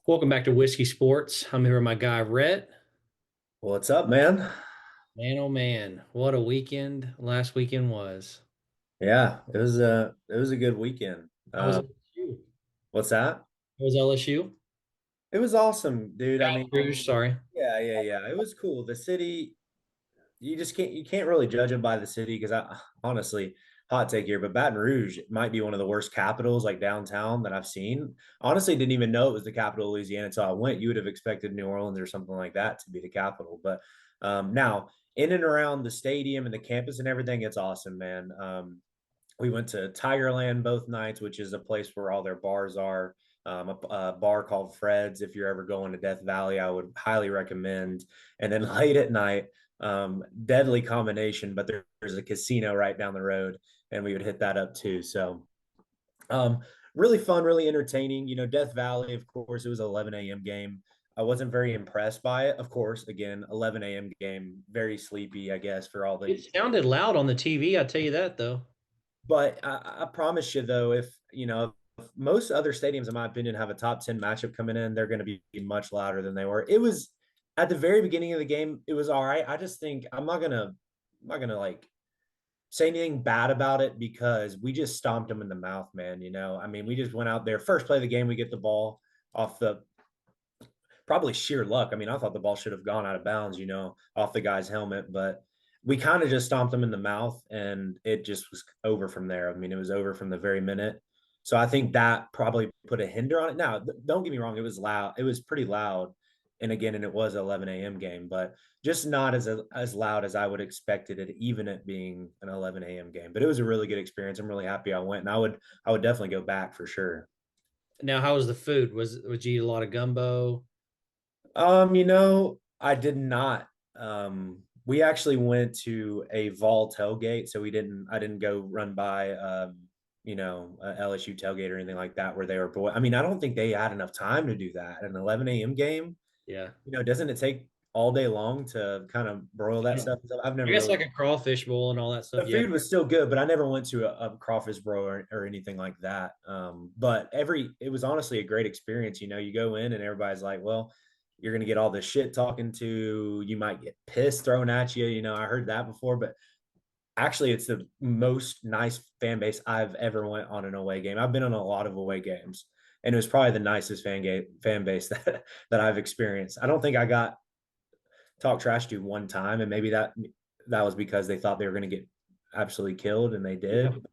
Welcome back to Whiskey Sports. I'm here with my guy Rhett. What's up, man? Man, oh man, what a weekend last weekend was. Yeah, it was a good weekend. How was LSU? What's that? How was LSU? It was awesome, dude. I Baton mean, Rouge, sorry. yeah. It was cool. The city, you can't really judge it by the city because I honestly, hot take here, but Baton Rouge might be one of the worst capitals like downtown that I've seen. Honestly, didn't even know it was the capital of Louisiana until I went. You would have expected New Orleans or something like that to be the capital, but now in and around the stadium and the campus and everything, it's awesome, man. We went to Tigerland both nights, which is a place where all their bars are. A bar called Fred's. If you're ever going to Death Valley, I would highly recommend. And then late at night, deadly combination, but there's a casino right down the road, and we would hit that up too. So, um, really fun, really entertaining. Death Valley, of course, it was an 11 a.m. game. I wasn't very impressed by it. Of course, again, 11 a.m. game, very sleepy, I guess, for all the. It sounded loud on the TV, I tell you that though. But I promise you, though, if most other stadiums, in my opinion, have a top 10 matchup coming in, they're going to be much louder than they were. It was at the very beginning of the game, it was all right. I just think I'm not gonna like say anything bad about it because we just stomped them in the mouth, man. I mean, we just went out there. First play of the game, we get the ball off the probably sheer luck. I mean, I thought the ball should have gone out of bounds, off the guy's helmet, but we kind of just stomped him in the mouth and it just was over from there. I mean, it was over from the very minute. So I think that probably put a hinder on it. Now, don't get me wrong, it was loud. It was pretty loud. And it was an 11 a.m. game, but just not as loud as I would expected it, even it being an 11 a.m. game. But it was a really good experience. I'm really happy I went, and I would definitely go back for sure. Now, how was the food? Would you eat a lot of gumbo? I did not. We actually went to a Vol tailgate, so I didn't go run by, a LSU tailgate or anything like that where they were, boy. I mean, I don't think they had enough time to do that. An 11 a.m. game, Yeah. doesn't it take all day long to kind of broil that I stuff? I've never guess really. like a crawfish bowl and all that stuff. The Yeah. food was still good, but I never went to a crawfish broil or anything like that. But it was honestly a great experience. You go in and everybody's like, well, you're going to get all this shit talking to, you might get pissed thrown at you. I heard that before, but actually it's the most nice fan base I've ever went on an away game. I've been on a lot of away games and it was probably the nicest fan base that I've experienced. I don't think I got talked trash to one time. And maybe that was because they thought they were going to get absolutely killed and they Yeah. did.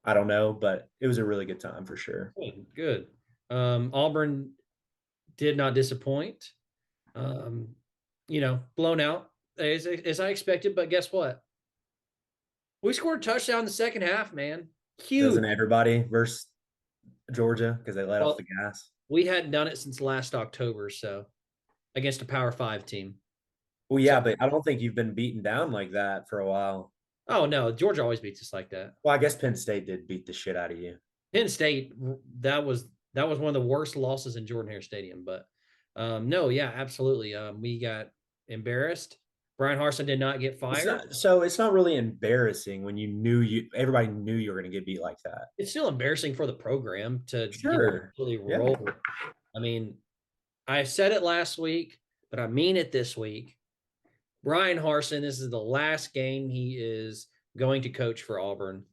I don't know, but it was a really good time for sure. Good. Good. Auburn did not disappoint. Um, blown out as I expected, but guess what? We scored a touchdown in the second half, man. Huge. Doesn't everybody versus Georgia because they let off Well, the gas? we hadn't done it since last October, so against a Power Five team. Well, So, yeah, but I don't think you've been beaten down like that for a while. oh no, Georgia always beats us like that. Well, I guess Penn State did beat the shit out of you. Penn State, that was one of the worst losses in Jordan Hare Stadium. But no, yeah, absolutely. We got embarrassed. Brian Harson did not get fired. It's not really embarrassing when everybody knew you were going to get beat like that. It's still embarrassing for the program to Sure. really Yeah. roll. I mean, I said it last week, but I mean it this week. Brian Harson, this is the last game he is going to coach for Auburn.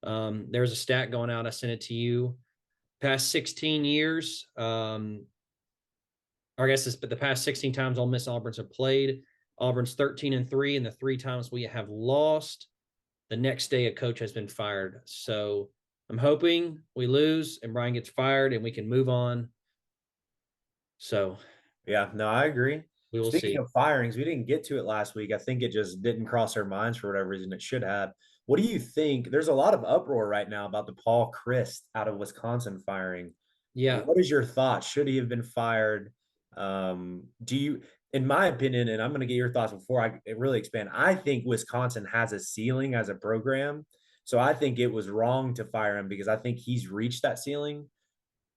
There's a stat going out. I sent it to you. Past 16 years, or I guess it's but the past 16 times Ole Miss Auburn's have played. Auburn's 13-3, and the three times we have lost, the next day a coach has been fired. So I'm hoping we lose and Brian gets fired and we can move on. So Yeah, no, I agree. we will Speaking see. of firings, we didn't get to it last week. I think it just didn't cross our minds for whatever reason it should have. What do you think? There's a lot of uproar right now about the Paul Christ out of Wisconsin firing. Yeah, What is your thought? Should he have been fired? In my opinion, and I'm going to get your thoughts before I really expand, I think Wisconsin has a ceiling as a program. So I think it was wrong to fire him because I think he's reached that ceiling.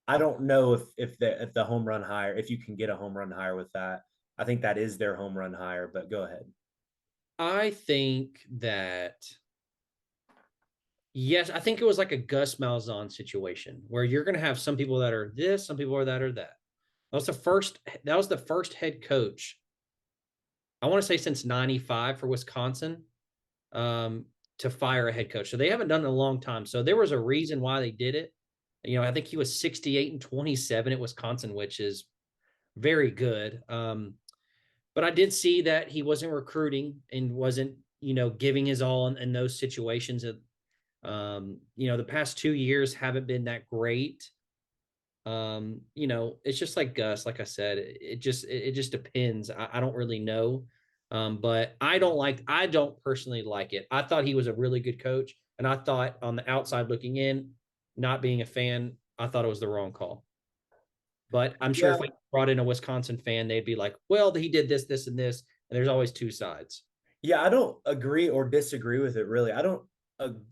I don't know if the home run hire, if you can get a home run hire with that. I think that is their home run hire, but go ahead. I think that yes, I think it was like a Gus Malzahn situation where you're going to have some people that are this, some people are that or that. That was the first head coach, I want to say since 95 for Wisconsin, um, to fire a head coach. So they haven't done it in a long time. So there was a reason why they did it. I think he was 68-27 at Wisconsin, which is very good. But I did see that he wasn't recruiting and wasn't, giving his all in those situations. The past 2 years haven't been that great. It's just like Gus, like I said, it just depends. I don't really know. But I don't personally like it. I thought he was a really good coach, and I thought on the outside looking in, not being a fan, I thought it was the wrong call. But I'm sure Yeah, if we brought in a Wisconsin fan, they'd be like, well, he did this, this, and this. And there's always two sides. yeah, I don't agree or disagree with it really. I don't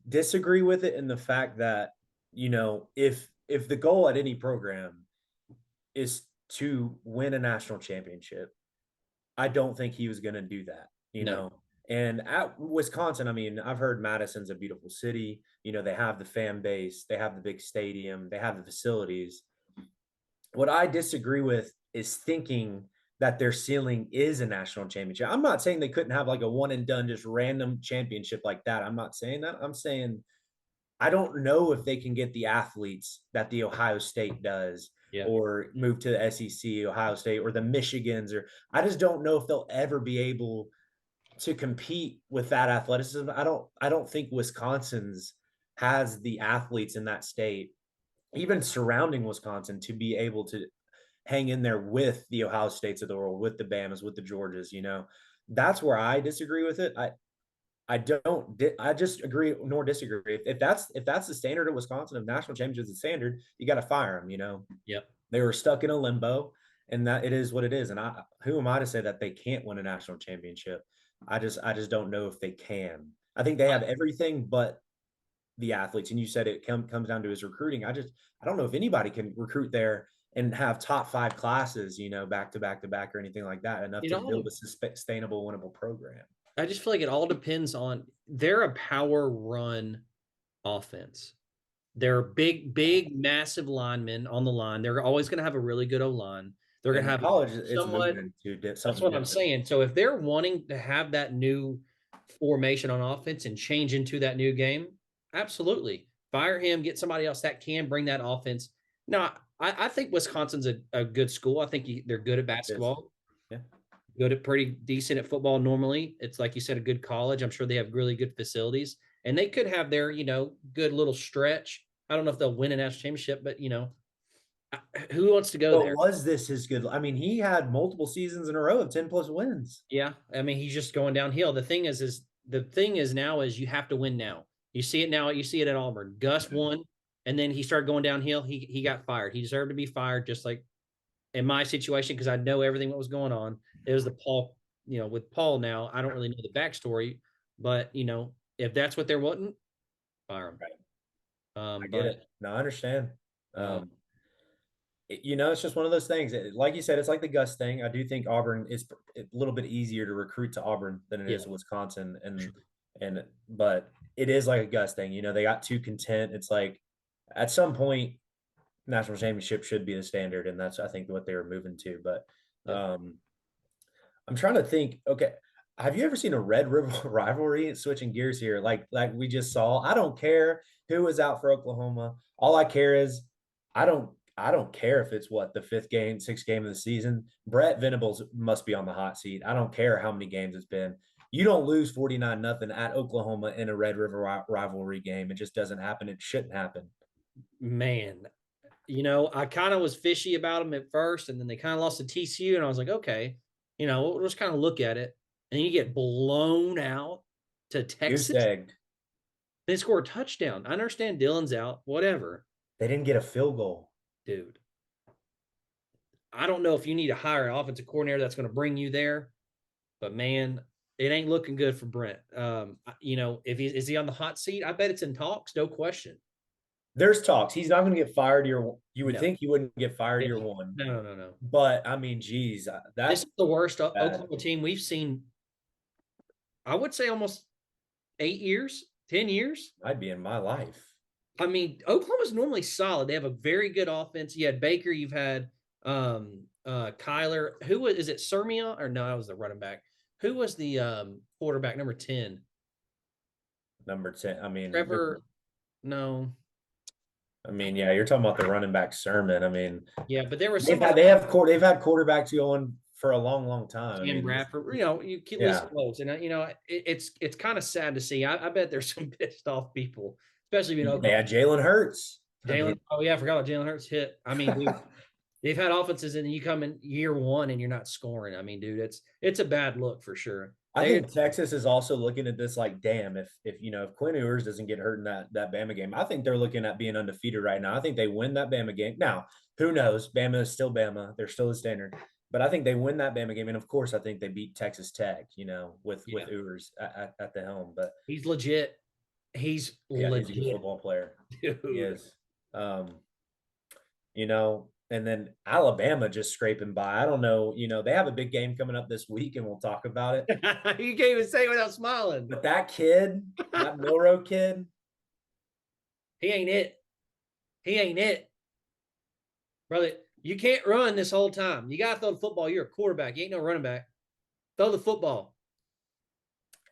disagree with it in the fact that, if the goal at any program is to win a national championship, I don't think he was going to do that, No. And at Wisconsin, I mean, I've heard Madison's a beautiful city. They have the fan base, they have the big stadium, they have the facilities. What I disagree with is thinking that their ceiling is a national championship. I'm not saying they couldn't have like a one and done, just random championship like that. I'm not saying that. I'm saying I don't know if they can get the athletes that the Ohio State does Yeah. or move to the SEC, Ohio State, or the Michigans, or I just don't know if they'll ever be able to compete with that athleticism. I don't think Wisconsin's has the athletes in that state, even surrounding Wisconsin, to be able to hang in there with the Ohio States of the world, with the Bamas, with the Georgias. That's where I disagree with it. I don't. I just agree nor disagree. If that's the standard of Wisconsin, if national championship is the standard, you got to fire them. Yep. They were stuck in a limbo, and that it is what it is. And who am I to say that they can't win a national championship? I just don't know if they can. I think they have everything but the athletes. And you said it comes down to his recruiting. I don't know if anybody can recruit there and have top five classes, back to back to back or anything like that, enough It to build all a sustainable, winnable program. I just feel like it all depends on they're a power run offense. They're big, big, massive linemen on the line. They're always going to have a really good O line. They're going to And have college, it's somewhat. moving into That's something what I'm different. saying. So if they're wanting to have that new formation on offense and change into that new game, absolutely fire him. Get somebody else that can bring that offense. No, I think Wisconsin's a good school. I think they're good at Yes. basketball, Yeah. good at pretty decent at football normally. It's like you said, a good college. I'm sure they have really good facilities, and they could have their good little stretch. I don't know if they'll win a national championship, but who wants to go But there? was this his good? I mean, he had multiple seasons in a row of 10 plus wins. Yeah, I mean he's just going downhill. The thing is now is you have to win now. You see it now. You see it at Auburn. Gus won, and then he started going downhill. He got fired. He deserved to be fired, just like in my situation, because I know everything that was going on. It was the Paul, with Paul now. I don't really know the backstory, but if that's what they're wanting, fire him. Right. I get But it. No, I understand. uh, It's just one of those things. Like you said, it's like the Gus thing. I do think Auburn is a little bit easier to recruit to Auburn than it yeah, is to Wisconsin, and sure. but it is like a Gus thing. They got too content. It's like at some point, national championship should be the standard, and that's I think what they were moving to. But Yep. I'm trying to think. Okay, have you ever seen a Red River rivalry? Switching gears here, like we just saw. I don't care who is out for Oklahoma. All I care is I don't care if it's what the fifth game, sixth game of the season. Brett Venables must be on the hot seat. I don't care how many games it's been. You don't lose 49-0 at Oklahoma in a Red River rivalry game. It just doesn't happen. It shouldn't happen. Man, I kind of was fishy about them at first, and then they kind of lost to TCU, and I was like, okay, we'll just kind of look at it. And then you get blown out to Goose Texas. egged. They score a touchdown. I understand Dylan's out, whatever, They didn't get a field goal. dude. I don't know if you need to hire an offensive coordinator that's going to bring you there, but man, it ain't looking good for Brent. If is he on the hot seat? I bet it's in talks, no question. There's talks. He's not going to get fired you would No, think he wouldn't get fired year no, one. no, no, no. But I mean, geez, This that's is the worst bad. Oklahoma team we've seen. I would say almost 8 years, 10 years. I'd be in my life. I mean, Oklahoma's normally solid. They have a very good offense. You had Baker, you've had Kyler. Is it Sermia or no? That was the running back. Who was the quarterback number 10? Number 10. Trevor. No. Yeah, you're talking about the running back Sermon. Yeah, but there was they've somebody. had they've had quarterbacks going for a long, long time. Sam Bradford, you keep yeah. listing those, and it's kind of sad to see. I bet there's some pissed off people, especially in Oklahoma. Yeah, Jalen Hurts. Oh yeah, I forgot about Jalen Hurts hit. Dude, they've had offenses, and you come in year one and you're not scoring. Dude, it's a bad look for sure. I think Texas is also looking at this like, damn, if Quinn Ewers doesn't get hurt in that Bama game, I think they're looking at being undefeated right now. I think they win that Bama game. Now, who knows? Bama is still Bama. They're still the standard. But I think they win that Bama game. And of course, I think they beat Texas Tech, with Ewers at the helm. But he's legit. He's legit. He's a good football player. Dude. He is. And then Alabama just scraping by. I don't know. They have a big game coming up this week, and we'll talk about it. You can't even say it without smiling. But that kid, that Milroe kid, he ain't it. He ain't it. Brother, you can't run this whole time. You got to throw the football. You're a quarterback. You ain't no running back. Throw the football.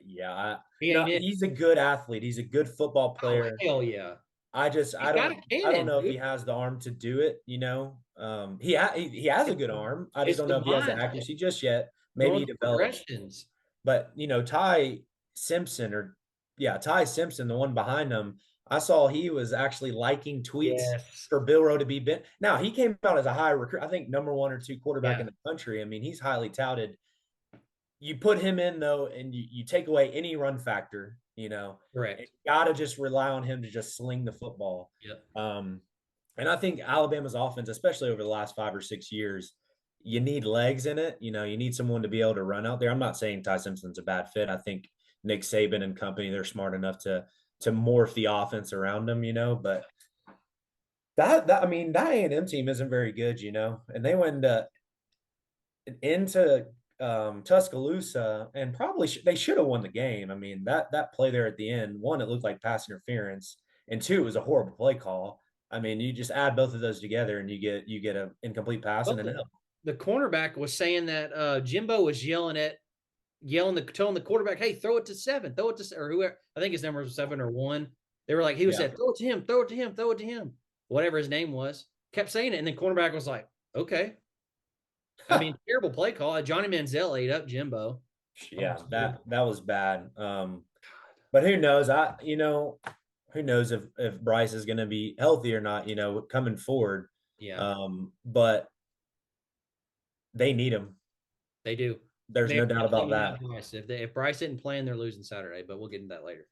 Yeah. He's a good athlete. He's a good football player. Oh, hell yeah. I don't know if he has the arm to do it. He has a good arm. I just don't know if he has the accuracy just yet. Maybe he develops. But Ty Simpson, the one behind him, I saw he was actually liking tweets for Bill Rowe to be bent. Now he came out as a high recruit, I think number 1 or 2 quarterback in the country. He's highly touted. You put him in though, and you take away any run factor. Correct. You got to just rely on him to just sling the football. Yep. And I think Alabama's offense, especially over the last 5 or 6 years, you need legs in it. You need someone to be able to run out there. I'm not saying Ty Simpson's a bad fit. I think Nick Saban and company, they're smart enough to morph the offense around them, but that A&M team isn't very good, and they went into Tuscaloosa, and probably they should have won the game. That play there at the end, 1, it looked like pass interference, and 2, it was a horrible play call. You just add both of those together, and you get an incomplete pass and an L. The cornerback was saying that Jimbo was telling the quarterback, "Hey, throw it to 7, throw it to," or whoever. I think his number was 7 or 1. They were like, he was said, "Throw it to him, throw it to him, throw it to him," whatever his name was. Kept saying it, and then cornerback was like, "Okay." Terrible play call. Johnny Manziel ate up Jimbo. Yeah, that was bad. But who knows? Who knows if Bryce is going to be healthy or not? Coming forward. Yeah. But they need him. They do. There's no doubt about that. If Bryce isn't playing, they're losing Saturday. But we'll get into that later.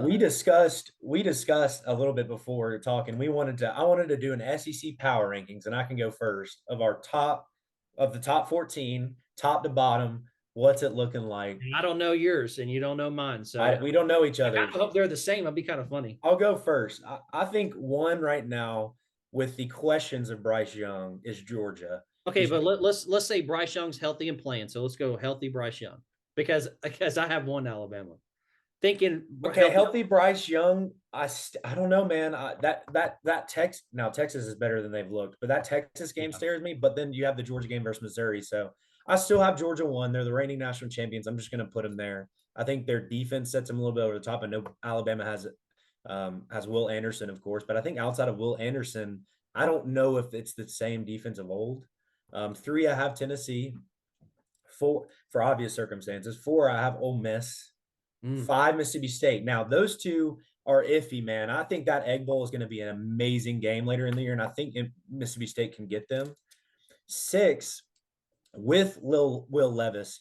We discussed a little bit before talking. I wanted to do an SEC power rankings, and I can go first of the top 14, top to bottom. What's it looking like? I don't know yours, and you don't know mine, so we don't know each other. I hope they're the same. That'd be kind of funny. I'll go first. I think 1 right now, with the questions of Bryce Young, is Georgia. Okay, but let's say Bryce Young's healthy and playing. So let's go healthy Bryce Young because I have 1 Alabama. Thinking healthy Bryce Young. I don't know, man. Texas is better than they've looked, but that Texas game scares me. But then you have the Georgia game versus Missouri, so I still have Georgia 1. They're the reigning national champions. I'm just going to put them there. I think their defense sets them a little bit over the top. I know Alabama has Will Anderson, of course, but I think outside of Will Anderson, I don't know if it's the same defense of old. 3, I have Tennessee. 4, for obvious circumstances. 4, I have Ole Miss. 5, Mississippi State. Now, those 2 are iffy, man. I think that Egg Bowl is going to be an amazing game later in the year, and I think Mississippi State can get them. 6, with Will Levis,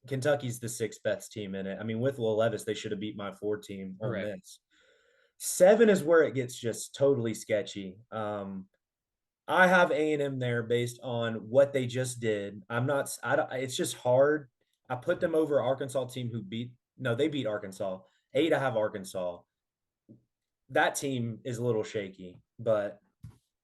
Kentucky's the 6th best team in it. With Will Levis, they should have beat my 4 team on this. 7 is where it gets just totally sketchy. I have A&M there based on what they just did. It's just hard. I put them over Arkansas team they beat Arkansas. 8, I have Arkansas. That team is a little shaky, but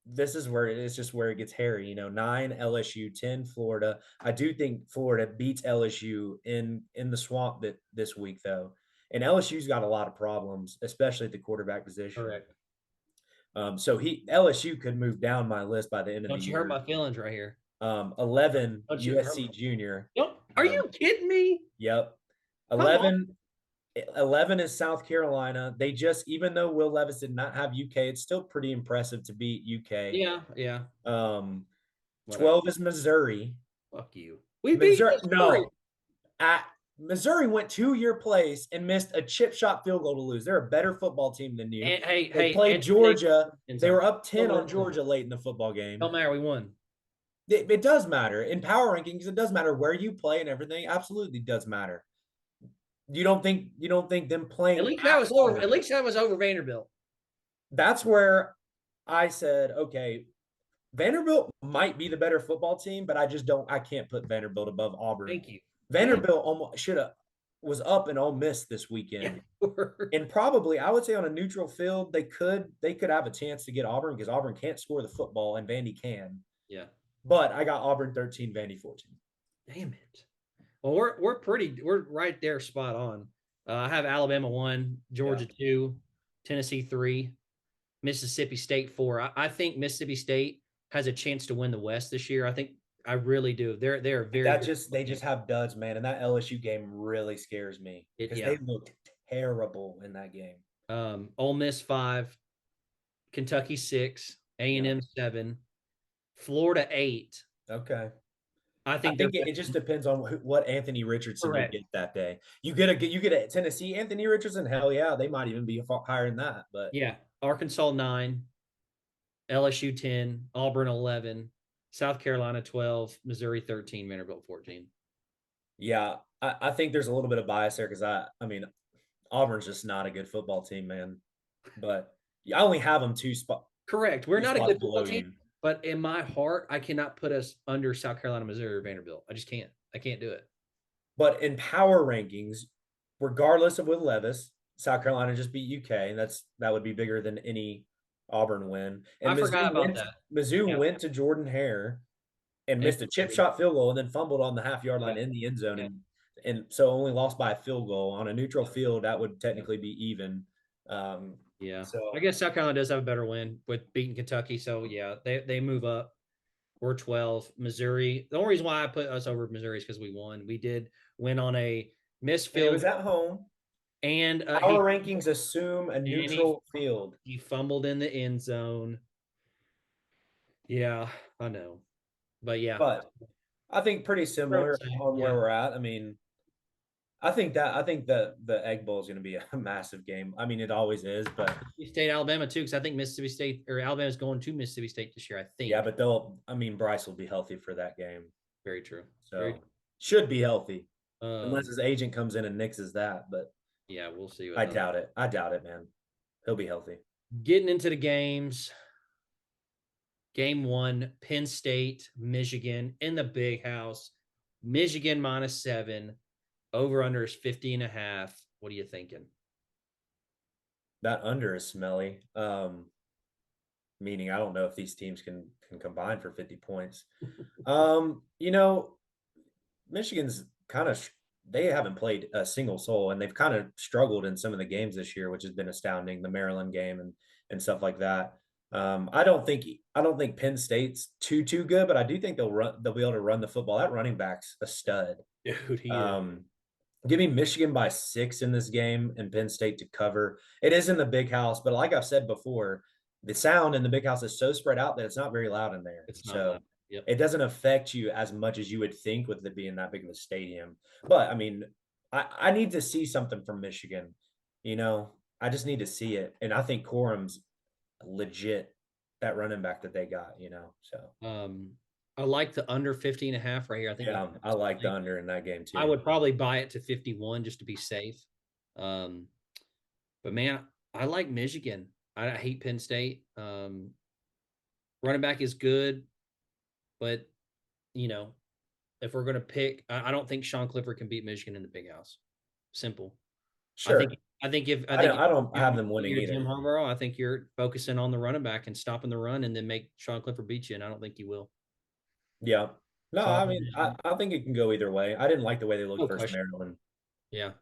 this is where it gets hairy. 9, LSU, 10, Florida. I do think Florida beats LSU in the swamp this week, though. And LSU's got a lot of problems, especially at the quarterback position. Correct. So LSU could move down my list by the end of the year. Don't you hurt my feelings right here? 11 Don't you? USC Junior. Are you kidding me? Yep. Come on. 11 is South Carolina. They just, even though Will Levis did not have UK, it's still pretty impressive to beat UK. Yeah, yeah. Um, Whatever. 12 is Missouri. Fuck you. We beat Missouri, Missouri. no, Missouri went to your place and missed a chip shot field goal to lose. They're a better football team than you. And, hey, They hey, played and Georgia. They zone. were up 10 Don't on Georgia late in the football game. matter. We won. It does matter. In power rankings, it does matter where you play and everything. Absolutely does matter. You don't think them At playing least that at was over. At Auburn. least that was over Vanderbilt. That's where I said, okay, Vanderbilt might be the better football team, but I can't put Vanderbilt above Auburn. Thank you. Vanderbilt almost should have was up and Ole Miss this weekend. And probably I would say on a neutral field, they could have a chance to get Auburn because Auburn can't score the football and Vandy can. Yeah. But I got Auburn 13, Vandy 14. Damn it. Well, we're right there, spot on. I have Alabama 1, Georgia 2, Tennessee 3, Mississippi State 4. I think Mississippi State has a chance to win the West this year. I really do. They're very They just have duds, man, and that LSU game really scares me because they looked terrible in that game. Ole Miss 5, Kentucky 6, A&M 7, Florida 8. Okay. I think it just depends on what Anthony Richardson you get that day. You get a Tennessee Anthony Richardson. Hell yeah, they might even be higher than that. But yeah, Arkansas 9, LSU 10, Auburn 11, South Carolina 12, Missouri 13, Vanderbilt 14. Yeah, I think there's a little bit of bias there because I mean Auburn's just not a good football team, man. But I only have them two spots. Correct. We're not a good football team. You. But in my heart, I cannot put us under South Carolina, Missouri, or Vanderbilt. I just can't. I can't do it. But in power rankings, regardless of Will Levis, South Carolina just beat UK, and that would be bigger than any Auburn win. And I forgot about that. Mizzou went to Jordan Hare and missed a chip shot field goal and then fumbled on the half-yard line in the end zone, and so only lost by a field goal on a neutral field. That would technically be even. So I guess South Carolina does have a better win with beating Kentucky. So yeah, they move up. We're 12. Missouri. The only reason why I put us over Missouri is because we won. We did win on a missed field. It was at home. And our rankings assume a neutral field. He fumbled in the end zone. Yeah, I know. But yeah. But I think pretty similar on where we're at. I mean, I think the Egg Bowl is going to be a massive game. I mean, it always is, but Mississippi State, Alabama too, because I think Mississippi State or Alabama's going to Mississippi State this year. I think. Yeah, but Bryce will be healthy for that game. Very true. So should be healthy, unless his agent comes in and nixes that. But yeah, we'll see. I doubt it. I doubt it, man. He'll be healthy. Getting into the games. Game 1, Penn State, Michigan in the big house. Michigan -7. Over under is 50.5. What are you thinking? That under is smelly. Meaning I don't know if these teams can combine for 50 points. Michigan's kind of they haven't played a single soul, and they've kind of struggled in some of the games this year, which has been astounding. The Maryland game and stuff like that. I don't think Penn State's too good, but I do think they'll be able to run the football. That running back's a stud. Dude, give me Michigan by 6 in this game and Penn State to cover. It is in the big house, but like I've said before, the sound in the big house is so spread out that it's not very loud in there. It's not loud. Yep. It doesn't affect you as much as you would think with it being that big of a stadium. But I mean, I need to see something from Michigan. I just need to see it. And I think Corum's legit, that running back that they got, so I like the under 50.5 right here. I think I like the under in that game too. I would probably buy it to 51 just to be safe. But man, I like Michigan. I hate Penn State. Running back is good, but if we're gonna pick, I don't think Sean Clifford can beat Michigan in the big house. Simple. Sure. I don't have them winning either. Jim Harbaugh, I think you're focusing on the running back and stopping the run, and then make Sean Clifford beat you. And I don't think you will. Yeah. No, I mean, I think it can go either way. I didn't like the way they looked versus Maryland. Yeah.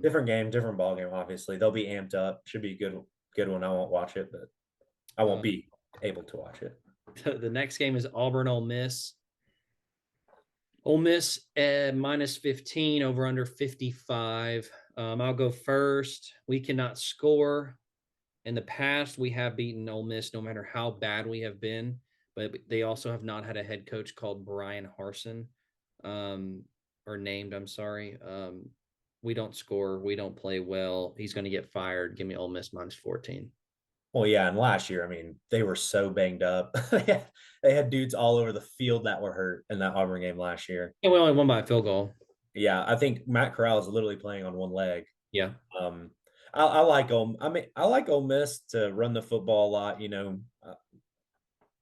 Different game, different ball game. Obviously, they'll be amped up. Should be a good one. I won't watch it, but I won't be able to watch it. The next game is Auburn Ole Miss. Ole Miss at minus 15 over under 55. I'll go first. We cannot score. In the past, we have beaten Ole Miss no matter how bad we have been, but they also have not had a head coach called Brian Harsin, or named, I'm sorry. We don't score. We don't play well. He's going to get fired. Give me Ole Miss minus 14. Well, yeah, and last year, I mean, they were so banged up. They had dudes all over the field that were hurt in that Auburn game last year. And we only won by a field goal. Yeah, I think Matt Corral is literally playing on one leg. Yeah. Um, I like Ole. I mean, I like Ole Miss to run the football a lot.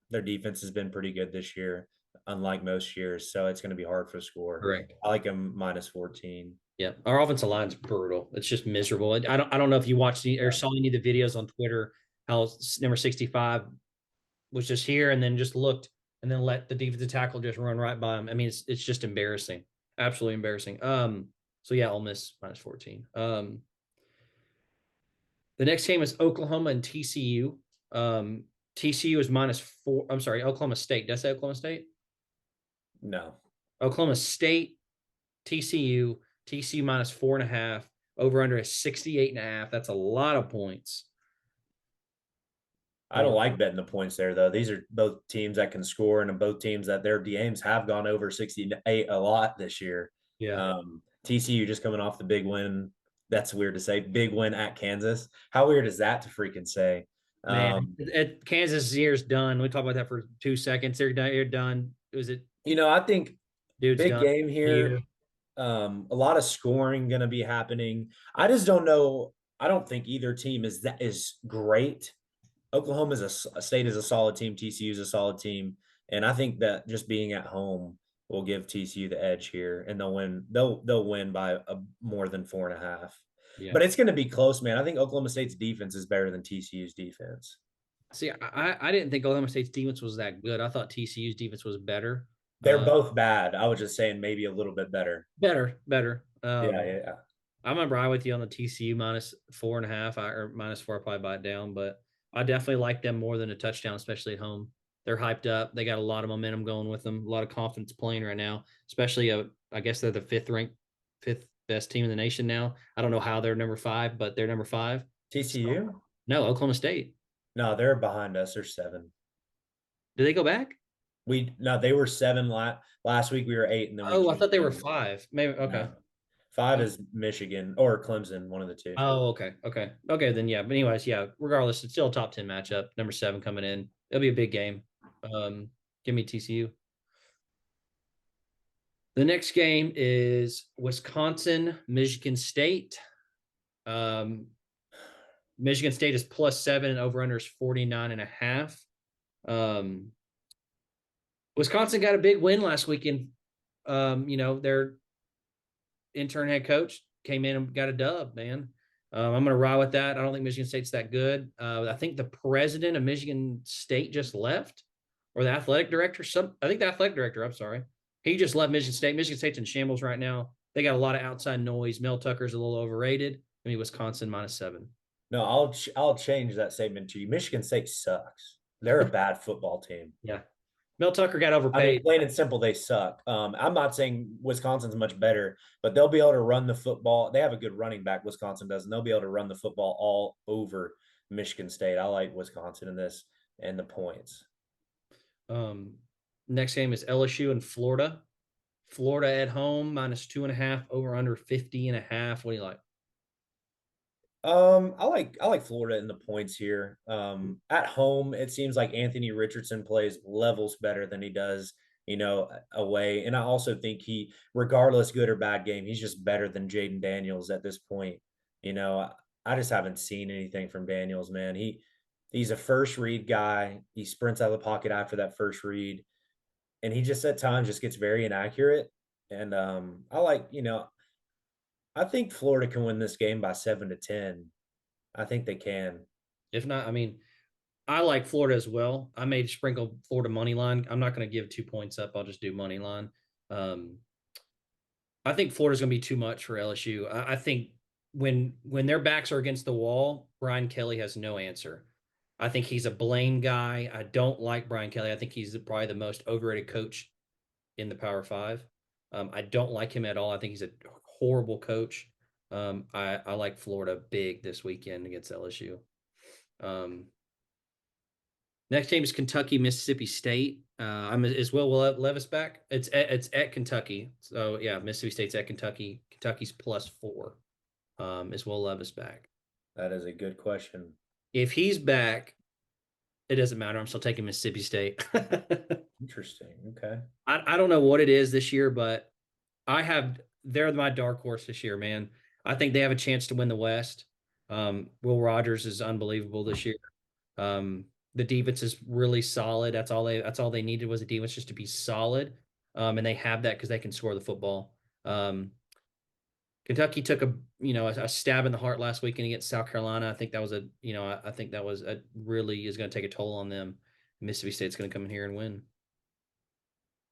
Their defense has been pretty good this year, unlike most years. So it's going to be hard for score. Correct. I like them minus 14. Yeah, our offensive line's brutal. It's just miserable. I don't know if you watched or Yeah. saw any of the videos on Twitter how number 65 was just here and then just looked and then let the defensive tackle just run right by him. I mean, it's just embarrassing, absolutely embarrassing. So yeah, Ole Miss minus 14. The next game is Oklahoma and TCU. TCU is minus 4. I'm sorry, Oklahoma State. Did I say Oklahoma State? No, Oklahoma State, TCU. TCU minus 4.5. Over under is 68.5. That's a lot of points. I don't like betting the points there though. These are both teams that can score, and both teams that their DMs have gone over 68 a lot this year. Yeah. TCU just coming off the big win. That's weird to say. Big win at Kansas. How weird is that to freaking say? Man, Kansas year's done. We talked about that for 2 seconds. They're done. You're done. Was it? I think Dude's big done. game Yeah. here. A lot of scoring going to be happening. I just don't know. I don't think either team is great. Oklahoma is a state is a solid team. TCU is a solid team, and I think that just being at home will give TCU the edge here, and they'll win. They'll win by more than 4.5. Yeah. But it's going to be close, man. I think Oklahoma State's defense is better than TCU's defense. See, I didn't think Oklahoma State's defense was that good. I thought TCU's defense was better. They're both bad. I was just saying maybe a little bit better. Better. Yeah. I remember I with you on the TCU minus 4.5 or minus 4. I probably buy it down, but I definitely like them more than a touchdown, especially at home. They're hyped up. They got a lot of momentum going with them. A lot of confidence playing right now. Especially, I guess they're the fifth best team in the nation now. I don't know how they're number 5, but they're number 5. TCU? So, no, Oklahoma State. No, they're behind us. They're 7. Did they go back? They were 7 last week. We were 8, and then Oh, I thought they were 5. Maybe okay. No. 5 is Michigan or Clemson, one of the two. Oh, okay. Then yeah. But anyways, yeah. Regardless, it's still a top 10 matchup. Number 7 coming in. It'll be a big game. Give me TCU. The next game is Wisconsin, Michigan State. Michigan State is +7 and over under is 49.5. Wisconsin got a big win last weekend. Their intern head coach came in and got a dub, man. I'm going to ride with that. I don't think Michigan State's that good. I think the president of Michigan State just left, or the athletic director. I think the athletic director, I'm sorry. He just left Michigan State. Michigan State's in shambles right now. They got a lot of outside noise. Mel Tucker's a little overrated. I mean, Wisconsin -7. No, I'll change that statement to you. Michigan State sucks. They're a bad football team. Yeah. Mel Tucker got I overpaid. mean, plain and simple, they suck. I'm not saying Wisconsin's much better, but they'll be able to run the football. They have a good running back, Wisconsin does, and they'll be able to run the football all over Michigan State. I like Wisconsin in this and the points. Next game is LSU and Florida. Florida at home -2.5 over under 50.5. What do you like? I like Florida in the points here. At home, it seems like Anthony Richardson plays levels better than he does, away. And I also think regardless good or bad game, he's just better than Jaden Daniels at this point. I just haven't seen anything from Daniels, man. He's a first read guy. He sprints out of the pocket after that first read, and he just at times just gets very inaccurate. And I think Florida can win this game by 7-10. I think they can. If not, I mean, I like Florida as well. I may sprinkle Florida money line. I'm not going to give 2 points up. I'll just do money line. I think Florida's going to be too much for LSU. I think when their backs are against the wall, Brian Kelly has no answer. I think he's a blame guy. I don't like Brian Kelly. I think he's probably the most overrated coach in the Power Five. I don't like him at all. I think he's a horrible coach. I like Florida big this weekend against LSU. Um, Next game is Kentucky, Mississippi State. I'm as well. Will Levis back? It's at Kentucky. So yeah, Mississippi State's at Kentucky. Kentucky's +4. Is Will Levis back? That is a good question. If he's back, it doesn't matter. I'm still taking Mississippi State. Interesting. Okay. I don't know what it is this year, but they're my dark horse this year, man. I think they have a chance to win the West. Will Rogers is unbelievable this year. Um, the defense is really solid. That's all they needed was a defense just to be solid. And they have that because they can score the football. Kentucky took a stab in the heart last weekend against South Carolina. I think that was I think that was a really is going to take a toll on them. Mississippi State's going to come in here and win.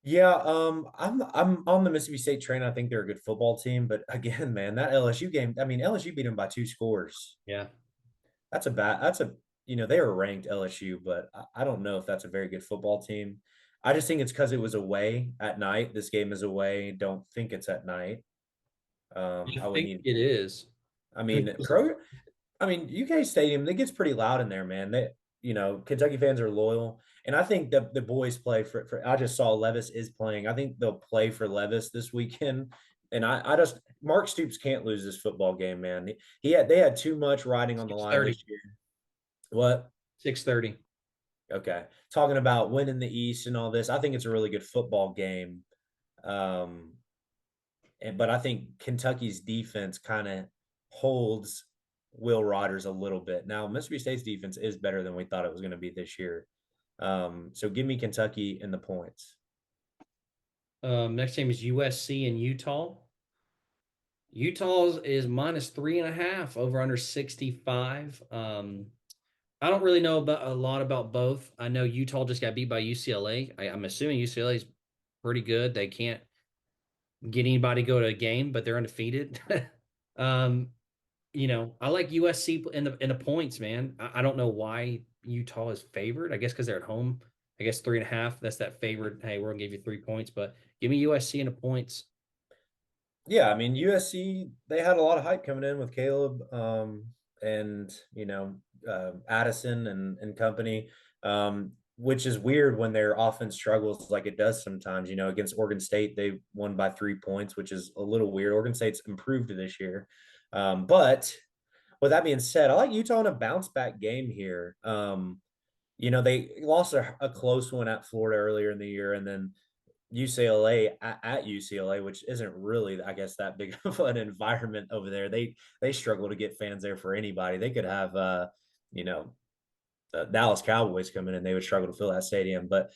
Yeah, I'm on the Mississippi State train. I think they're a good football team, but again, man, that LSU game, I mean, LSU beat them by 2 scores. Yeah. They were ranked LSU, but I don't know if that's a very good football team. I just think it's because it was away at night. This game is away. Don't think it's at night. I I would think need, it is. I mean, UK Stadium, it gets pretty loud in there, man. Kentucky fans are loyal. And I think the boys play for I just saw Levis is playing. I think they'll play for Levis this weekend. And Mark Stoops can't lose this football game, man. They had too much riding on the line 6:30. this year. What? 6:30. Okay. Talking about winning the East and all this, I think it's a really good football game. Um, but I think Kentucky's defense kind of holds Will Rogers a little bit. Now, Mississippi State's defense is better than we thought it was going to be this year. So give me Kentucky in the points. Next game is USC and Utah. Utah's is -3.5 over under 65. I don't really know about a lot about both. I know Utah just got beat by UCLA. I'm assuming UCLA is pretty good. They can't get anybody to go to a game, but they're undefeated. um, I like USC in the points, man. I don't know why Utah is favored. I guess because they're at home. I guess 3.5. That's that favored. Hey, we're gonna give you 3 points, but give me USC in the points. Yeah, I mean USC, they had a lot of hype coming in with Caleb, and Addison and company, which is weird when their offense struggles like it does sometimes. Against Oregon State, they won by 3 points, which is a little weird. Oregon State's improved this year, but with that being said, I like Utah in a bounce back game here. They lost a close one at Florida earlier in the year, and then UCLA at UCLA, which isn't really, I guess, that big of an environment over there. They struggle to get fans there for anybody. They could have, the Dallas Cowboys coming in, they would struggle to fill that stadium. But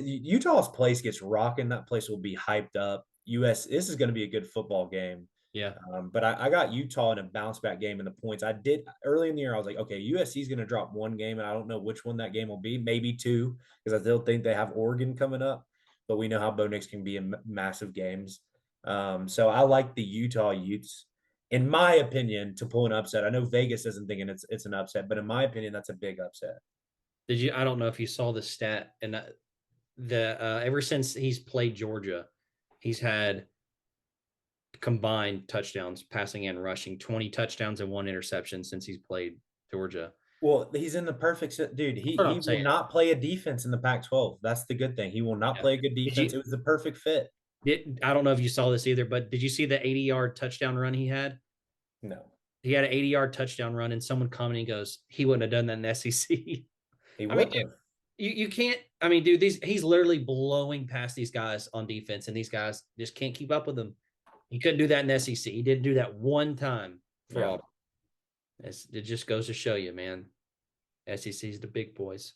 Utah's place gets rocking. That place will be hyped up. This is going to be a good football game. Yeah. But I got Utah in a bounce back game in the points. I did early in the year. I was like, okay, USC is going to drop one game, and I don't know which one that game will be. Maybe two, because I still think they have Oregon coming up. But we know how Bo Nix can be in massive games. So I like the Utah Utes, in my opinion, to pull an upset. I know Vegas isn't thinking it's an upset, but in my opinion, that's a big upset. I don't know if you saw the stat and ever since he's played Georgia, he's had combined touchdowns, passing and rushing, 20 touchdowns and 1 interception since he's played Georgia. Well, he's in the perfect dude. He will not play a defense in the Pac-12. That's the good thing. He will not play a good defense. It was the perfect fit. I don't know if you saw this either, but did you see the 80-yard touchdown run he had? No. He had an 80-yard touchdown run, and someone commenting goes, he wouldn't have done that in the SEC. He wouldn't have. You can't. I mean, dude, he's literally blowing past these guys on defense, and these guys just can't keep up with him. He couldn't do that in the SEC. He didn't do that one time for Auburn. It just goes to show you, man. SEC's the big boys.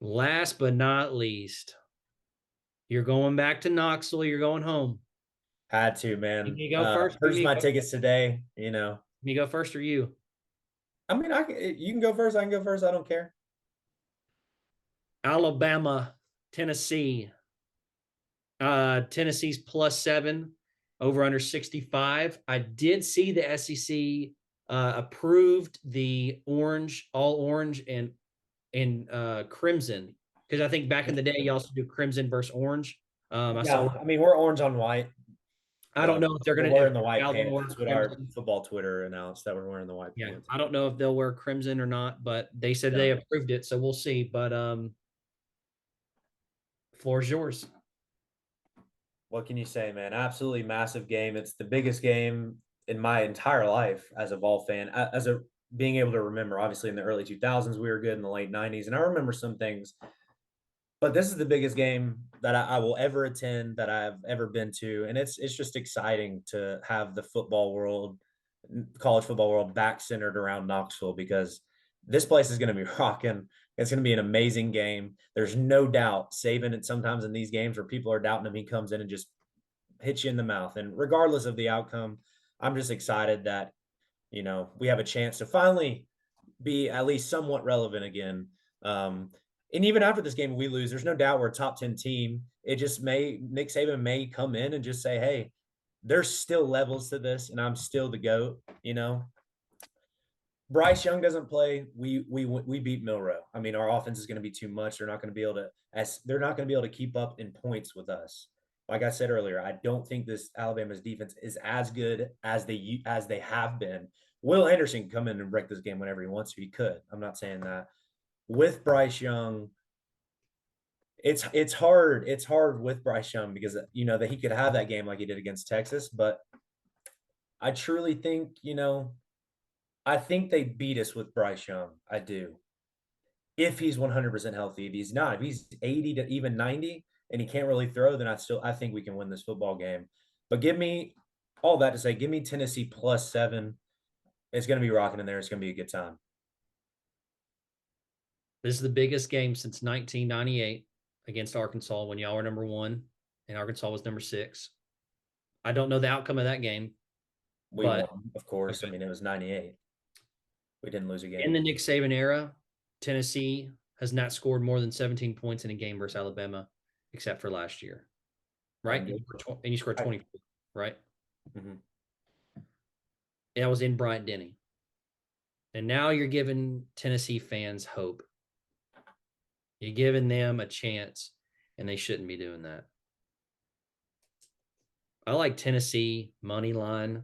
Last but not least, you're going back to Knoxville. You're going home. Had to, man. You go first. Purchased my tickets today. You go first or you? I mean, you can go first. I can go first. I don't care. Alabama, Tennessee. Tennessee's +7 over under 65. I did see the SEC approved the all orange and crimson, because I think back in the day you also do crimson versus orange. I saw. Yeah, I mean, we're orange on white. I don't know if they're We're gonna if wearing the white Alabama pants. wear That's what our crimson. football Twitter announced, that we're wearing the white Yeah, pants. I don't know if they'll wear crimson or not, but they said Yeah. they approved it, so we'll see. But floor is yours. What can you say, man? Absolutely massive game. It's the biggest game in my entire life as a Vol fan, as a being able to remember. Obviously, in the early 2000s, we were good. In the late 90s, and I remember some things. But this is the biggest game that I will ever attend, that I've ever been to, and it's just exciting to have the football world, college football world, back centered around Knoxville, because this place is going to be rocking. It's going to be an amazing game. There's no doubt. Saban, and sometimes in these games where people are doubting him, he comes in and just hits you in the mouth. And regardless of the outcome, I'm just excited that we have a chance to finally be at least somewhat relevant again. And even after this game, we lose, there's no doubt we're a top 10 team. It just Nick Saban may come in and just say, hey, there's still levels to this, and I'm still the GOAT. Bryce Young doesn't play. We beat Milroe. I mean, our offense is going to be too much. They're not going to be able to keep up in points with us. Like I said earlier, I don't think this Alabama's defense is as good as they have been. Will Anderson can come in and wreck this game whenever he wants to. He could. I'm not saying that. With Bryce Young, it's hard. It's hard with Bryce Young, because that he could have that game like he did against Texas. But I truly think I think they beat us with Bryce Young. I do. If he's 100% healthy. If he's not, if he's 80 to even 90 and he can't really throw, then I think we can win this football game. But give me all that to say, give me Tennessee +7. It's going to be rocking in there. It's going to be a good time. This is the biggest game since 1998 against Arkansas, when y'all were number 1 and Arkansas was number 6. I don't know the outcome of that game, We but won, of course. okay. I mean, it was 98. We didn't lose a game. In the Nick Saban era, Tennessee has not scored more than 17 points in a game versus Alabama, except for last year, right? And you scored 24, right? Mm-hmm. That was in Bryant-Denny. And now you're giving Tennessee fans hope. You're giving them a chance, and they shouldn't be doing that. I like Tennessee money line.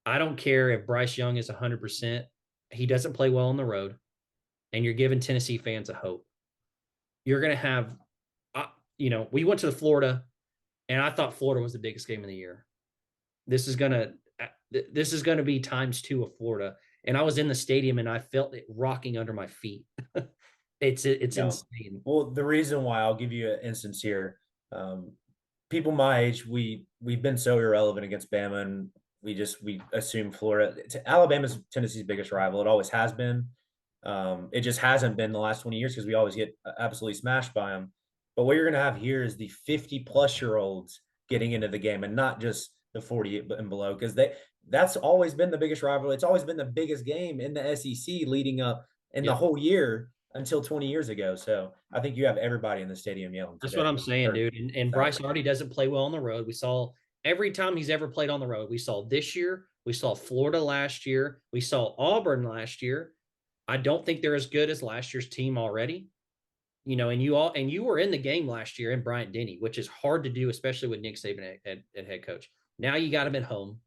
I don't care if Bryce Young is 100%. He doesn't play well on the road, and you're giving Tennessee fans a hope. You're going to have, we went to Florida, and I thought Florida was the biggest game of the year. This is going to be ×2 of Florida. And I was in the stadium, and I felt it rocking under my feet. It's insane. Well, the reason why, I'll give you an instance here. People my age, we've been so irrelevant against Bama, and we assume Florida. Alabama's Tennessee's biggest rival. It always has been. It just hasn't been the last 20 years, because we always get absolutely smashed by them. But what you're going to have here is the 50-plus-year-olds getting into the game, and not just the 40 and below, because that's always been the biggest rivalry. It's always been the biggest game in the SEC leading up in the whole year until 20 years ago. So I think you have everybody in the stadium yelling That's today. what I'm saying, dude. And Bryce already doesn't play well on the road. We saw every time he's ever played on the road. We saw this year. We saw Florida last year. We saw Auburn last year. I don't think they're as good as last year's team already. And you were in the game last year in Bryant-Denny, which is hard to do, especially with Nick Saban at head coach. Now you got him at home.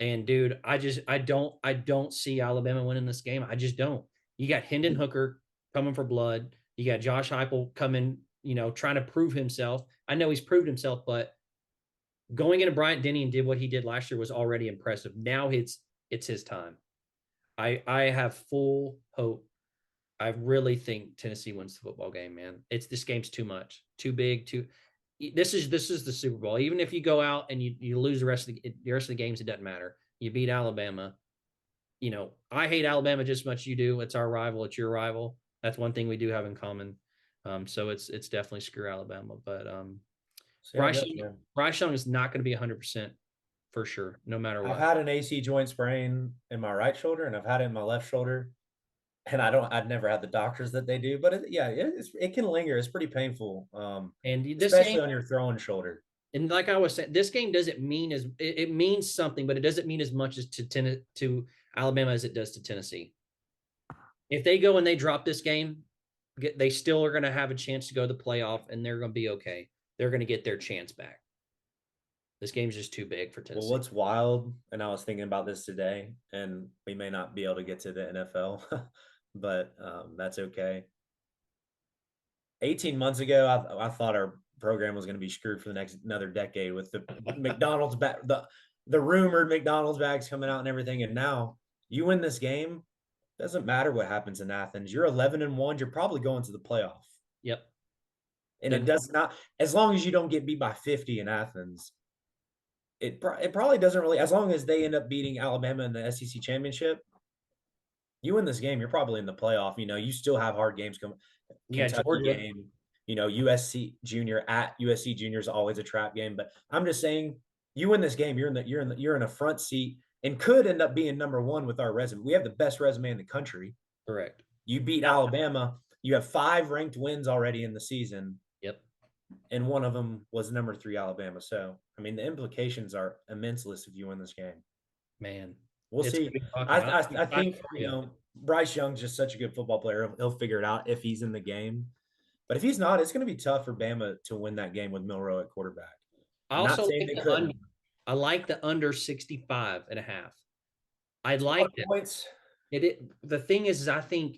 And dude, I don't see Alabama winning this game. I just don't. You got Hendon Hooker coming for blood. You got Josh Heupel coming, trying to prove himself. I know he's proved himself, but going into Bryant-Denny and did what he did last year was already impressive. Now it's his time. I have full hope. I really think Tennessee wins the football game, man. This game's too much, too big, this is the Super Bowl. Even if you go out and you lose the rest of the games, it doesn't matter. You beat Alabama. I hate Alabama just as much as you do. It's our rival. It's your rival. That's one thing we do have in common. So it's definitely screw Alabama. But Bryce Young is not going to be 100% for sure, no matter what. I've had an AC joint sprain in my right shoulder, and I've had it in my left shoulder. And I've never had the doctors that they do, but it can linger. It's pretty painful. And especially on your throwing shoulder. And like I was saying, this game doesn't mean it means something, but it doesn't mean as much as to Alabama as it does to Tennessee. If they go and they drop this game, they still are going to have a chance to go to the playoff, and they're going to be okay. They're going to get their chance back. This game's just too big for Well, Tennessee. what's wild, and I was thinking about this today, and we may not be able to get to the NFL, but that's okay. 18 months ago, I thought our program was going to be screwed for the next another decade with the McDonald's back, the rumored McDonald's bags coming out and everything. And now you win this game, doesn't matter what happens in Athens. You're 11-1. You're probably going to the playoff. Yep. And it does not, as long as you don't get beat by 50 in Athens, it probably doesn't really, as long as they end up beating Alabama in the SEC championship, you win this game, you're probably in the playoff. You still have hard games coming. Yeah, Kentucky Georgia. game, USC Junior at USC Junior is always a trap game. But I'm just saying, you win this game, you're in a front seat and could end up being number one with our resume. We have the best resume in the country. Correct. You beat Alabama. You have 5 ranked wins already in the season. Yep. And one of them was number 3 Alabama. So I mean, the implications are immense if you win this game. Man, we'll see. I think Bryce Young's just such a good football player. He'll figure it out if he's in the game. But if he's not, it's going to be tough for Bama to win that game with Milroe at quarterback. I also like the under. I like the under 65.5. I like that. Points. The thing is, I think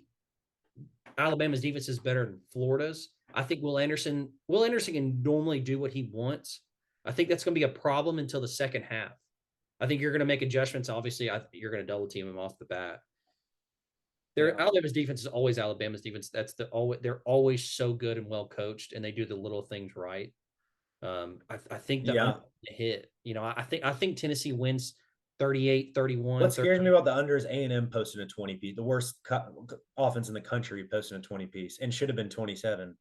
Alabama's defense is better than Florida's. I think Will Anderson can normally do what he wants. I think that's going to be a problem until the second half. I think you're going to make adjustments. Obviously, you're going to double team him off the bat. Alabama's defense is always Alabama's defense. They're always so good and well coached, and they do the little things right. I think the hit. I think Tennessee wins 38-31. What scares me about the under is A&M posting a 20-piece, the worst offense in the country posting a 20-piece, and should have been 27.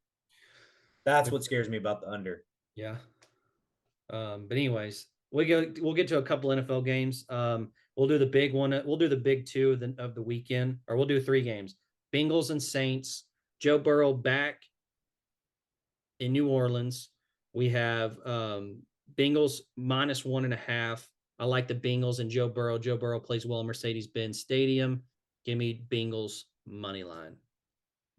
That's what scares me about the under. Yeah. But anyways, we'll get to a couple NFL games. We'll do the big one. We'll do the big 2 of the weekend, or we'll do 3 games. Bengals and Saints. Joe Burrow back in New Orleans. We have Bengals -1.5. I like the Bengals and Joe Burrow. Joe Burrow plays well in Mercedes-Benz Stadium. Give me Bengals money line.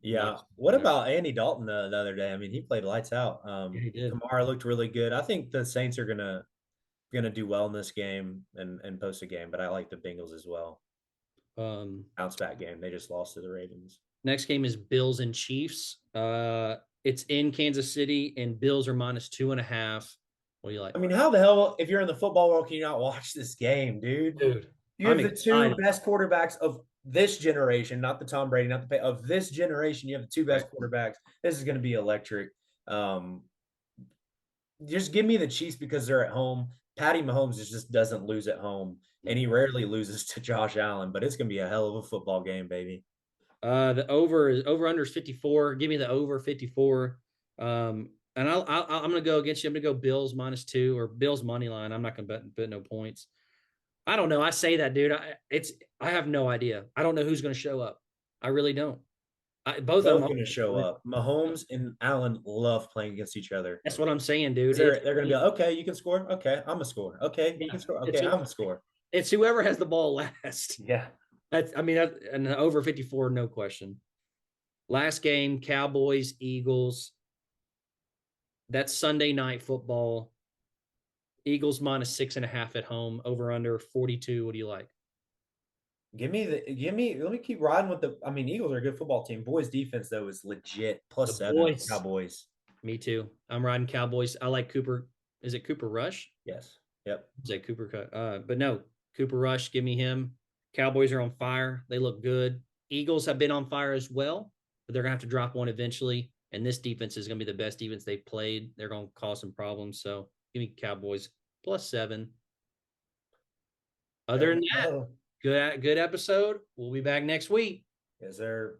Yeah. What about Andy Dalton the other day? I mean, he played lights out. He did. Kamara looked really good. I think the Saints are gonna do well in this game and post a game, but I like the Bengals as well. Bounce back game. They just lost to the Ravens. Next game is Bills and Chiefs. It's in Kansas City, and Bills are -2.5. What do you like? I mean, how the hell, if you're in the football world, can you not watch this game, dude? You have the 2 best quarterbacks of this generation, not the Tom Brady, not the of this generation. You have the 2 best quarterbacks. This is going to be electric. Just give me the Chiefs because they're at home. Patty Mahomes just doesn't lose at home, and he rarely loses to Josh Allen. But it's going to be a hell of a football game, baby. The over under is 54. Give me the over 54. And I'm going to go against you. I'm going to go Bills -2 or Bills money line. I'm not going to bet no points. I don't know. I say that, dude. I have no idea. I don't know who's going to show up. I really don't. Both of them going to show up. Mahomes and Allen love playing against each other. That's what I'm saying, dude. They're going to be like, okay, you can score. Okay, I'm a score. Okay, you can score. Okay, I'm a score. It's whoever has the ball last. Yeah. And over 54, no question. Last game, Cowboys, Eagles. That's Sunday night football. Eagles -6.5 at home. Over under 42. What do you like? Let me keep riding with Eagles are a good football team. Boys defense though is legit. +7 Cowboys. Me too. I'm riding Cowboys. I like Cooper. Is it Cooper Rush? Yes. Yep. Is it Cooper? But no, Cooper Rush. Give me him. Cowboys are on fire. They look good. Eagles have been on fire as well, but they're gonna have to drop one eventually. And this defense is gonna be the best defense they've played. They're gonna cause some problems. So give me Cowboys +7. Other than that, good episode. We'll be back next week. Is there